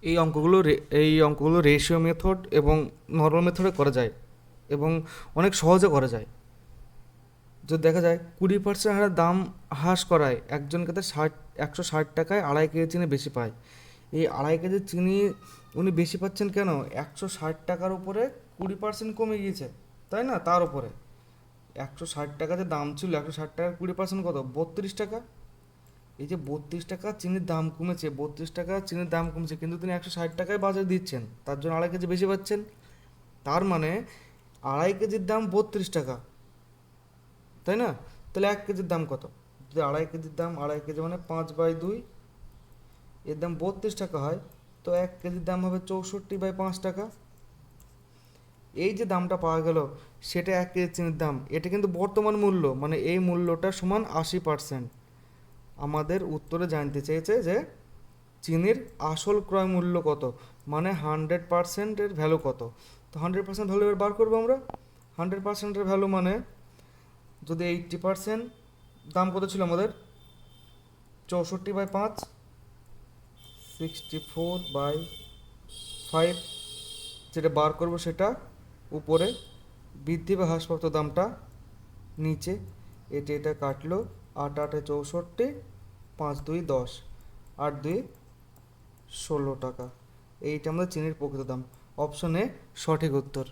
এই অঙ্কগুলো ratio method এবং নর্মাল মেথডে করা যায় এবং অনেক সহজে করা যায়। যদি দেখা যায় 20% হারে দাম হ্রাস করায় একজন খেতে 160 টাকায় 2.5 কেজি চিনি বেশি পায়। এই 2.5 কেজি চিনি উনি বেশি পাচ্ছেন কেন? 160 টাকার উপরে 20% কমে গিয়েছে, তাই না? তার উপরে 160 টাকা যে দাম ছিল, 160 টাকার 20% কত? 32 টাকা। এই যে 32 টাকা চিনির দাম কমেছে, 32 টাকা চিনির দাম কমেছে, কিন্তু তিনি 160 টাকায় বাজারে দিচ্ছেন, তার জন্য 2.5 কেজি বেশি পাচ্ছেন। তার মানে 2.5 কেজির দাম 32 টাকা, তাই না? তাহলে 1 কেজির দাম কত? যদি 2.5 কেজির দাম, 2.5 কেজি মানে 5/2, এর দাম 32 টাকা হয়, তো 1 কেজির দাম হবে 64/5 টাকা। এই যে দামটা পাওয়া গেল, সেটা 1 কেজি চিনির দাম, এটা কিন্তু বর্তমান মূল্য, মানে এই মূল্যটা সমান 80%। আমাদের উত্তরে জানতে চেয়েছে যে চিনির আসল ক্রয় মূল্য কত, মানে 100%-এর ভ্যালু কত। তো 100% ভ্যালু এবার বার করবো আমরা। 100%-এর ভ্যালু মানে, যদি 80% দাম কত ছিল আমাদের? 64/5, 64/5, যেটা বার করবো সেটা উপরে, বৃদ্ধি বা হ্রাসপ্রাপ্ত দামটা নিচে। এটা কাটলো, 8 8 64, 5 2 10, 8 2 16 টাকা। এইটা আমাদের চিনির প্রকৃত দাম। অপশন এ সঠিক উত্তর।